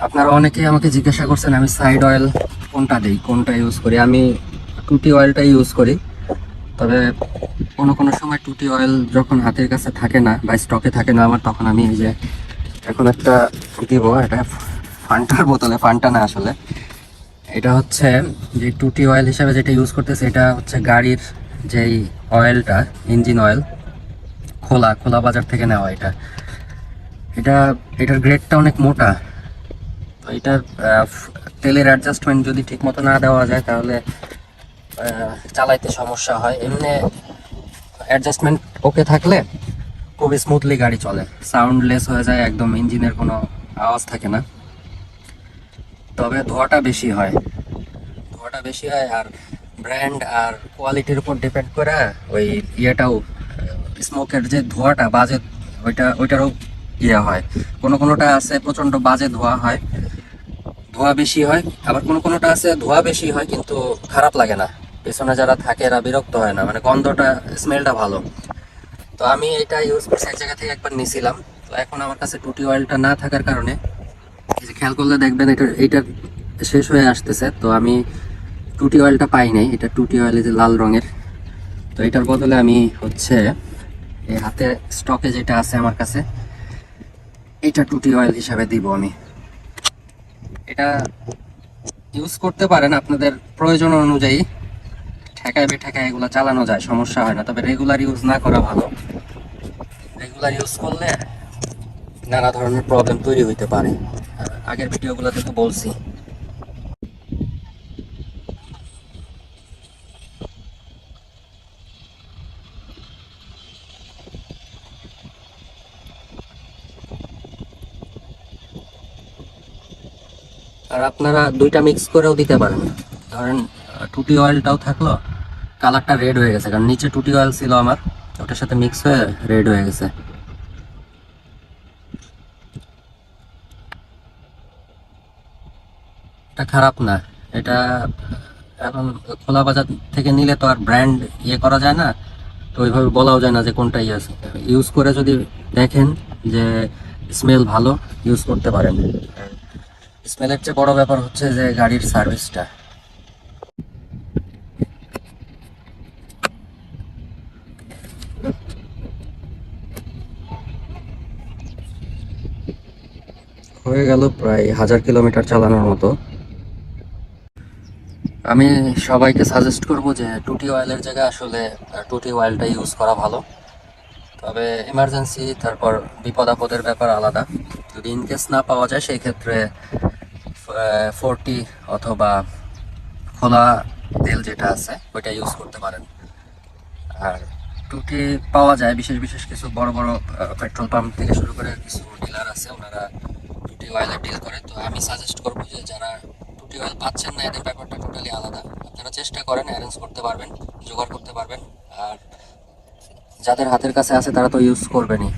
আপনারা অনেকেই আমাকে জিজ্ঞাসা করছেন আমি সাইড অয়েল কোনটা দিই, কোনটা ইউজ করি। আমি টুটি অয়েলটাই ইউজ করি। তবে কোনো কোনো সময় টুটি অয়েল যখন হাতের কাছে থাকে না বা স্টকে থাকে না আমার, তখন আমি এই যে এখন একটা দিব, এটা ফান্টার বোতলে, ফান্টা না আসলে, এটা হচ্ছে যে টুটি অয়েল হিসাবে যেটা ইউজ করতেছে, এটা হচ্ছে গাড়ির যেই অয়েলটা, ইঞ্জিন অয়েল, খোলা খোলা বাজার থেকে নেওয়া। এটা এটা এটার গ্রেডটা অনেক মোটা। তো এটার তেলের অ্যাডজাস্টমেন্ট যদি ঠিক মতো না দেওয়া যায় তাহলে চালাইতে সমস্যা হয়। এমনি অ্যাডজাস্টমেন্ট ওকে থাকলে খুব স্মুথলি গাড়ি চলে, সাউন্ডলেস হয়ে যায় একদম, ইঞ্জিনের কোনো আওয়াজ থাকে না। তবে ধোঁয়াটা বেশি হয়, ধোঁয়াটা বেশি হয়। আর ব্র্যান্ড আর কোয়ালিটির উপর ডিপেন্ড করে ওই ইয়েটাও, স্মোকের যে ধোঁয়াটা বাজে, ওইটারও ইয়ে হয়। কোনো কোনোটা আছে প্রচণ্ড বাজে ধোঁয়া হয়, ধোঁয়া বেশি হয়। আবার কোনো কোনোটা আছে ধোঁয়া বেশি হয় কিন্তু খারাপ লাগে না, পেছনে যারা থাকে এরা বিরক্ত হয় না, মানে গন্ধটা, স্মেলটা ভালো। তো আমি এটা ইউজ করছি, এক জায়গা থেকে একবার নিয়েছিলাম। তো এখন আমার কাছে টুটি অয়েলটা না থাকার কারণে এই যে খেয়াল করলে দেখবেন এইটার শেষ হয়ে আসতেছে। তো আমি টুটি অয়েলটা পাই নাই, এটা টুটি অয়েল যে লাল রঙের। তো এটার বদলে আমি হচ্ছে এই হাতে স্টকে যেটা আছে আমার কাছে, এটা টুটি অয়েল হিসাবে দিব আমি। এটা ইউজ করতে পারেন আপনাদের প্রয়োজন অনুযায়ী, ঠেকায় বেঠেকায় এগুলো চালানো যায়, সমস্যা হয় না। তবে রেগুলার ইউজ না করা ভালো, রেগুলার ইউজ করলে নানা ধরনের প্রবলেম তৈরি হইতে পারে। আগের ভিডিওগুলোতে তো বলছি। আর আপনারা দুইটা মিক্স করেও দিতে পারেন। ধরেন টুটি অয়েলটাও থাকলো, কালারটা রেড হয়ে গেছে কারণ নিচে টুটি অয়েল ছিল আমার, ওটার সাথে মিক্স হয়ে রেড হয়ে গেছে। এটা খারাপ না। এটা এখন খোলা বাজার থেকে নিলে তো আর ব্র্যান্ড ইয়ে করা যায় না, তো ওইভাবে বলাও যায় না যে কোনটা ইয়ে আছে। ইউজ করে যদি দেখেন যে স্মেল ভালো, ইউজ করতে পারেন। স্মেলের চেয়ে বড় ব্যাপার হচ্ছে যে গাড়ির সার্ভিসটা। হয়ে গেল প্রায় 1000 কিলোমিটার চালানোর মতো। আমি সবাইকে সাজেস্ট করব যে টুটি অয়েলের জায়গায় আসলে টুটি অয়েলটা ইউজ করা ভালো। তবে এমার্জেন্সি, তারপর বিপদ আপদের ব্যাপার আলাদা। যদি ইনকেস না পাওয়া যায় সেই ক্ষেত্রে 40 অথবা খোলা তেল যেটা আছে ওইটা ইউজ করতে পারেন। আর টুটি পাওয়া যায় বিশেষ বিশেষ কিছু বড় বড় পেট্রোল পাম্প থেকে শুরু করে কিছু ডিলার আছে, ওনারা টুটি অয়েলের ডিল করে। তো আমি সাজেস্ট করবো যে যারা টুটি অয়েল পাচ্ছেন না, এদের ব্যাপারটা টোটালি আলাদা। আপনারা চেষ্টা করেন অ্যারেঞ্জ করতে পারবেন, জোগাড় করতে পারবেন। আর যাদের হাতের কাছে আছে তারা তো ইউজ করবেনই,